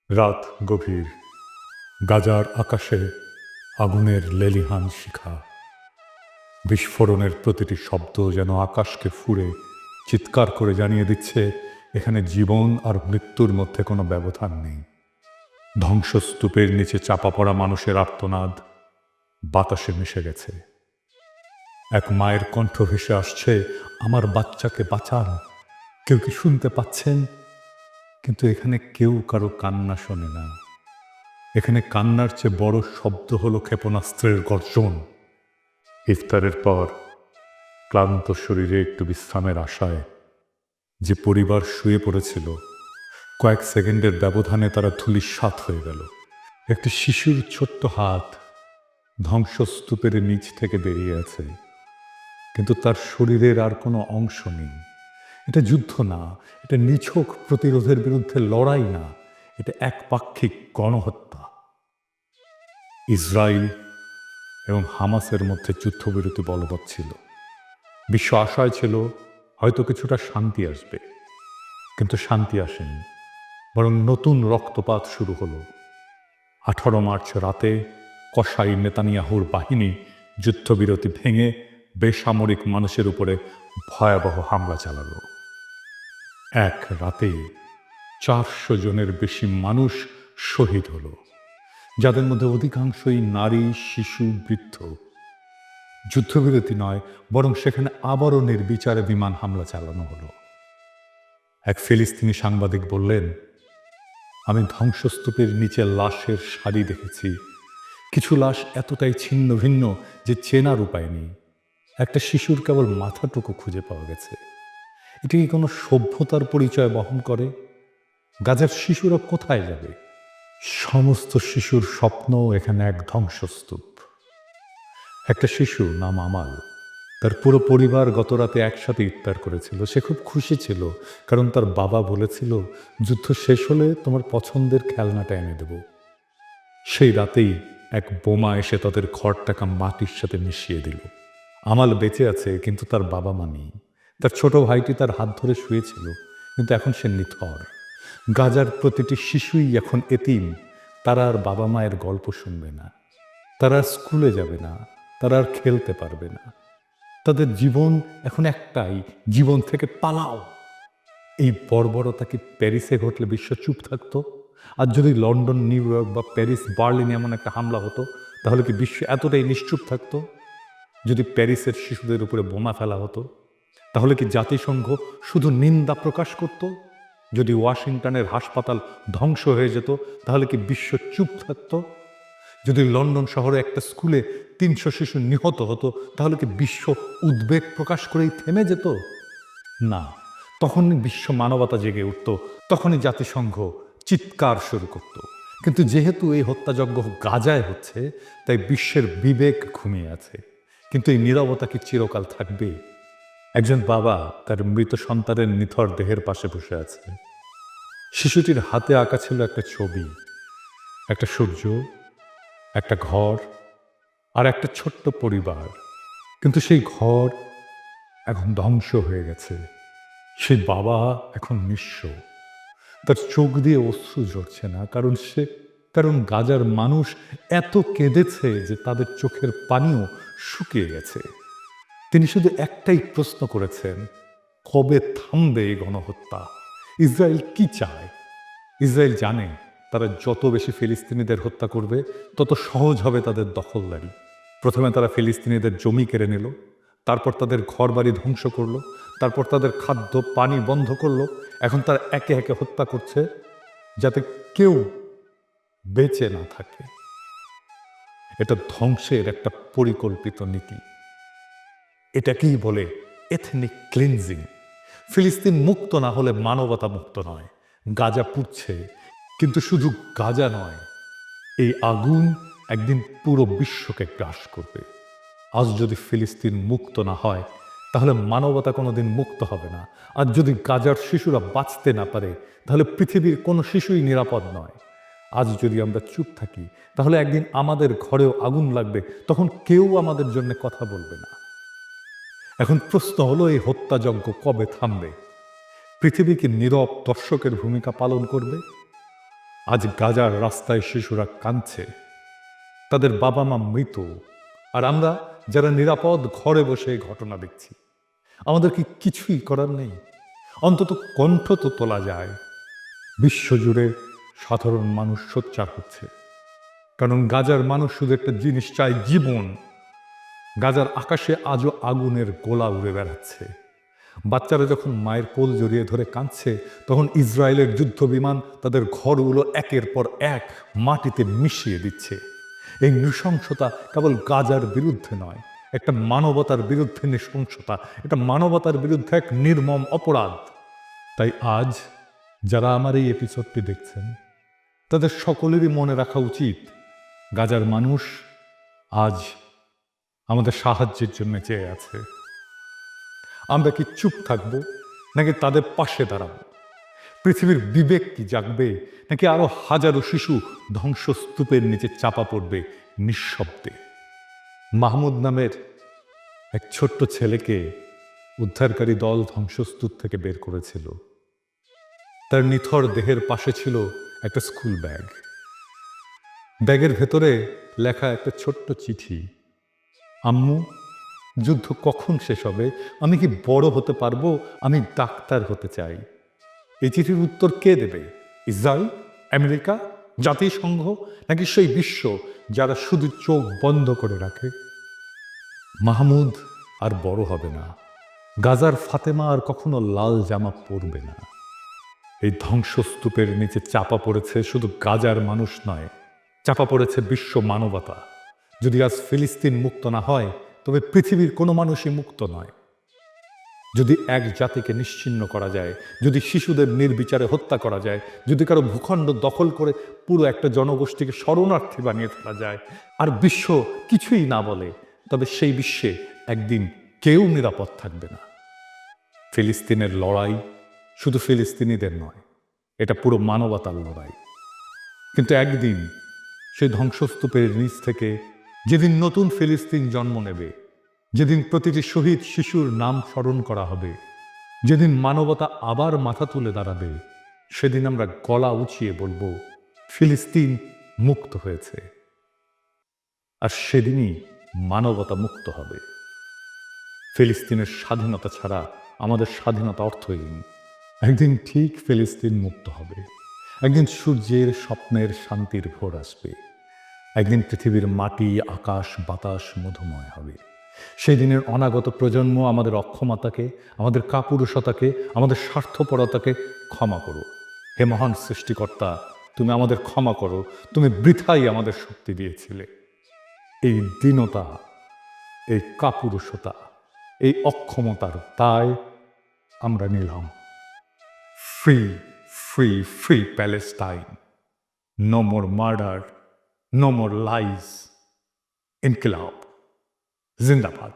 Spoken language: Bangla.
রাত গভীর, গাজার আকাশে আগুনের লেলিহান শিখা। বিস্ফোরণের প্রতিটি শব্দ যেন আকাশকে ফুঁড়ে চিৎকার করে জানিয়ে দিচ্ছে এখানে জীবন আর মৃত্যুর মধ্যে কোনো ব্যবধান নেই। ধ্বংসস্তূপের নিচে চাপা পড়া মানুষের আর্তনাদ বাতাসে মিশে গেছে। এক মায়ের কণ্ঠ ভেসে আসছে, আমার বাচ্চাকে বাঁচান। কেউ কি শুনতে পাচ্ছেন? কিন্তু এখানে কেউ কারো কান্না শোনে না। এখানে কান্নার চেয়ে বড় শব্দ হলো ক্ষেপণাস্ত্রের গর্জন। ইফতারের পর ক্লান্ত শরীরে একটু বিশ্রামের আশায় যে পরিবার শুয়ে পড়েছিল, কয়েক সেকেন্ডের ব্যবধানে তারা ধূলিসাৎ হয়ে গেল। একটি শিশুর ছোট্ট হাত ধ্বংসস্তূপের নিচ থেকে বেরিয়ে আছে, কিন্তু তার শরীরের আর কোনো অংশ নেই। এটা যুদ্ধ না, এটা নিছক প্রতিরোধের বিরুদ্ধে লড়াই না, এটা একপাক্ষিক গণহত্যা। ইসরায়েল এবং হামাসের মধ্যে যুদ্ধবিরতি বলবৎ ছিল। বিশ্ব আশায় ছিল হয়তো কিছুটা শান্তি আসবে, কিন্তু শান্তি আসেনি, বরং নতুন রক্তপাত শুরু হলো। 18 মার্চ রাতে কসাই নেতানিয়াহুর বাহিনী যুদ্ধবিরতি ভেঙে বেসামরিক মানুষের উপরে ভয়াবহ হামলা চালালো। এক রাতে 400 জনের বেশি মানুষ শহীদ হলো, যাদের মধ্যে অধিকাংশই নারী, শিশু, বৃদ্ধ। যুদ্ধবিরতি নয়, বরং সেখানে আবারও নির্বিচারে বিমান হামলা চালানো হলো। এক ফিলিস্তিনি সাংবাদিক বললেন, আমি ধ্বংসস্তূপের নিচে লাশের সারি দেখেছি। কিছু লাশ এতটাই ছিন্ন ভিন্ন যে চেনার উপায় নেই। একটা শিশুর কেবল মাথাটুকু খুঁজে পাওয়া গেছে। এটি কি কোনো সভ্যতার পরিচয় বহন করে? গাজার শিশুরা কোথায় যাবে? সমস্ত শিশুর স্বপ্ন এখানে এক ধ্বংসস্তূপ। একটা শিশু নাম আমাল, তার পুরো পরিবার গতরাতে একসাথে ইফতার করেছিল। সে খুব খুশি ছিল, কারণ তার বাবা বলেছিল, যুদ্ধ শেষ হলে তোমার পছন্দের খেলনাটা এনে দেব। সেই রাতেই এক বোমা এসে তাদের ঘরটাকে মাটির সাথে মিশিয়ে দিল। আমাল বেঁচে আছে, কিন্তু তার বাবা মা নেই। তার ছোট ভাইটি তার হাত ধরে শুয়েছিল, কিন্তু এখন সে নিথর। গাজার প্রতিটি শিশুই এখন এতিম। তারা আর বাবা মায়ের গল্প শুনবে না, তারা আর স্কুলে যাবে না, তারা আর খেলতে পারবে না। তাদের জীবন এখন একটাই, জীবন থেকে পালাও। এই বর্বরতা কি প্যারিসে ঘটলে বিশ্ব চুপ থাকতো? আর যদি লন্ডন, নিউ ইয়র্ক বা প্যারিস, বার্লিনে এমন একটা হামলা হতো, তাহলে কি বিশ্ব এতটাই নিশ্চুপ থাকতো? যদি প্যারিসের শিশুদের উপরে বোমা ফেলা হতো, তাহলে কি জাতিসংঘ শুধু নিন্দা প্রকাশ করত? যদি ওয়াশিংটনের হাসপাতাল ধ্বংস হয়ে যেত, তাহলে কি বিশ্ব চুপ থাকতো? যদি লন্ডন শহরে একটা স্কুলে 300 শিশু নিহত হতো, তাহলে কি বিশ্ব উদ্বেগ প্রকাশ করেই থেমে যেত? না, তখনই বিশ্ব মানবতা জেগে উঠত, তখনই জাতিসংঘ চিৎকার শুরু করত। কিন্তু যেহেতু এই হত্যাযজ্ঞ গাজায় হচ্ছে, তাই বিশ্বের বিবেক ঘুমিয়ে আছে। কিন্তু এই নীরবতা কি চিরকাল থাকবে? একজন বাবা তার মৃত সন্তানের নিথর দেহের পাশে বসে আছে। শিশুটির হাতে আঁকা ছিল একটা ছবি, একটা সূর্য, একটা ঘর আর একটা ছোট্ট পরিবার। কিন্তু সেই ঘর এখন ধ্বংস হয়ে গেছে। সেই বাবা এখন নিঃস্ব। তার চোখ দিয়ে অশ্রু ঝরছে না, কারণ গাজার মানুষ এত কেঁদেছে যে তাদের চোখের পানিও শুকিয়ে গেছে। তিনি শুধু একটাই প্রশ্ন করেছেন, কবে থামবে এই গণহত্যা? ইসরায়েল কি চায়? ইসরায়েল জানে তারা যত বেশি ফিলিস্তিনিদের হত্যা করবে, তত সহজ হবে তাদের দখলদারি। প্রথমে তারা ফিলিস্তিনিদের জমি কেড়ে নিল, তারপর তাদের ঘরবাড়ি ধ্বংস করলো, তারপর তাদের খাদ্য পানি বন্ধ করলো। এখন তারা একে একে হত্যা করছে, যাতে কেউ বেঁচে না থাকে। এটা ধ্বংসের একটা পরিকল্পিত নীতি। এটাকেই বলে এথনিক ক্লিনজিং। ফিলিস্তিন মুক্ত না হলে মানবতা মুক্ত নয়। গাজা পুড়ছে, কিন্তু শুধু গাজা নয়, এই আগুন একদিন পুরো বিশ্বকে গ্রাস করবে। আজ যদি ফিলিস্তিন মুক্ত না হয়, তাহলে মানবতা কোনোদিন মুক্ত হবে না। আর যদি গাজার শিশুরা বাঁচতে না পারে, তাহলে পৃথিবীর কোনো শিশুই নিরাপদ নয়। আজ যদি আমরা চুপ থাকি, তাহলে একদিন আমাদের ঘরেও আগুন লাগবে, তখন কেউ আমাদের জন্য কথা বলবে না। এখন প্রশ্ন হলো, এই হত্যাযজ্ঞ কবে থামবে? পৃথিবী কি নীরব দর্শকের ভূমিকা পালন করবে? আজ গাজার রাস্তায় শিশুরা কাঁদছে, তাদের বাবা মা মৃত, আর আমরা যারা নিরাপদ ঘরে বসে এই ঘটনা দেখছি, আমাদের কি কিছুই করার নেই? অন্তত কণ্ঠ তো তোলা যায়। বিশ্বজুড়ে সাধারণ মানুষ সোচ্চার হচ্ছে, কারণ গাজার মানুষ শুধু একটা জিনিস চায়, জীবন। গাজার আকাশে আজও আগুনের গোলা উড়ে বেড়াচ্ছে। বাচ্চারা যখন মায়ের কোল জড়িয়ে ধরে কাঁদছে, তখন ইসরায়েলের যুদ্ধ বিমান তাদের ঘরগুলো একের পর এক মাটিতে মিশিয়ে দিচ্ছে। এই নৃশংসতা কেবল গাজার বিরুদ্ধে নয়, একটা মানবতার বিরুদ্ধে নৃশংসতা, এটা মানবতার বিরুদ্ধে এক নির্মম অপরাধ। তাই আজ যারা আমার এই এপিসোডটি দেখছেন, তাদের সকলেরই মনে রাখা উচিত, গাজার মানুষ আজ আমাদের সাহায্যের জন্য চেয়ে আছে। আমরা কি চুপ থাকবো, নাকি তাদের পাশে দাঁড়াবো? পৃথিবীর বিবেক কি জাগবে, নাকি আরো হাজারো শিশু ধ্বংসস্তূপের নিচে চাপা পড়বে নিঃশব্দে? মাহমুদ নামের এক ছোট্ট ছেলেকে উদ্ধারকারী দল ধ্বংসস্তূপ থেকে বের করেছিল। তার নিথর দেহের পাশে ছিল একটা স্কুল ব্যাগ। ব্যাগের ভেতরে লেখা একটা ছোট্ট চিঠি, আম্মু, যুদ্ধ কখন শেষ হবে? আমি কি বড় হতে পারবো? আমি ডাক্তার হতে চাই। এই চিঠির উত্তর কে দেবে? ইসরায়েল, আমেরিকা, জাতিসংঘ, নাকি সেই বিশ্ব যারা শুধু চোখ বন্ধ করে রাখে? মাহমুদ আর বড় হবে না। গাজার ফাতেমা আর কখনো লাল জামা পরবে না। এই ধ্বংসস্তূপের নিচে চাপা পড়েছে শুধু গাজার মানুষ নয়, চাপা পড়েছে বিশ্ব মানবতা। যদি আজ ফিলিস্তিন মুক্ত না হয়, তবে পৃথিবীর কোনো মানুষই মুক্ত নয়। যদি এক জাতিকে নিশ্চিহ্ন করা যায়, যদি শিশুদের নির্বিচারে হত্যা করা যায়, যদি কারো ভূখণ্ড দখল করে পুরো একটা জনগোষ্ঠীকে শরণার্থী বানিয়ে ফেলা যায়, আর বিশ্ব কিছুই না বলে, তবে সেই বিশ্বে একদিন কেউ নিরাপদ থাকবে না। ফিলিস্তিনের লড়াই শুধু ফিলিস্তিনিদের নয়, এটা পুরো মানবতার লড়াই। কিন্তু একদিন সেই ধ্বংসস্তূপের নিচ থেকে যেদিন নতুন ফিলিস্তিন জন্ম নেবে, যেদিন প্রতিটি শহীদ শিশুর নাম স্মরণ করা হবে, যেদিন মানবতা আবার মাথা তুলে দাঁড়াবে, সেদিন আমরা গলা উঁচিয়ে বলবো, ফিলিস্তিন মুক্ত হয়েছে। আর সেদিনই মানবতা মুক্ত হবে। ফিলিস্তিনের স্বাধীনতা ছাড়া আমাদের স্বাধীনতা অর্থহীন। একদিন ঠিক ফিলিস্তিন মুক্ত হবে। একদিন সূর্যের স্বপ্নের শান্তির ভোর আসবে। একদিন পৃথিবীর মাটি, আকাশ, বাতাস মধুময় হবে। সেই দিনের অনাগত প্রজন্ম আমাদের অক্ষমতাকে, আমাদের কাপুরুষতাকে, আমাদের স্বার্থপরতাকে ক্ষমা করো। হে মহান সৃষ্টিকর্তা, তুমি আমাদের ক্ষমা করো। তুমি বৃথাই আমাদের শক্তি দিয়েছিলে। এই দীনতা, এই কাপুরুষতা, এই অক্ষমতার দায় আমরা নিলাম। Free, free, free Palestine. No more murder, no more lies. ইনকিলাব জিন্দাবাদ।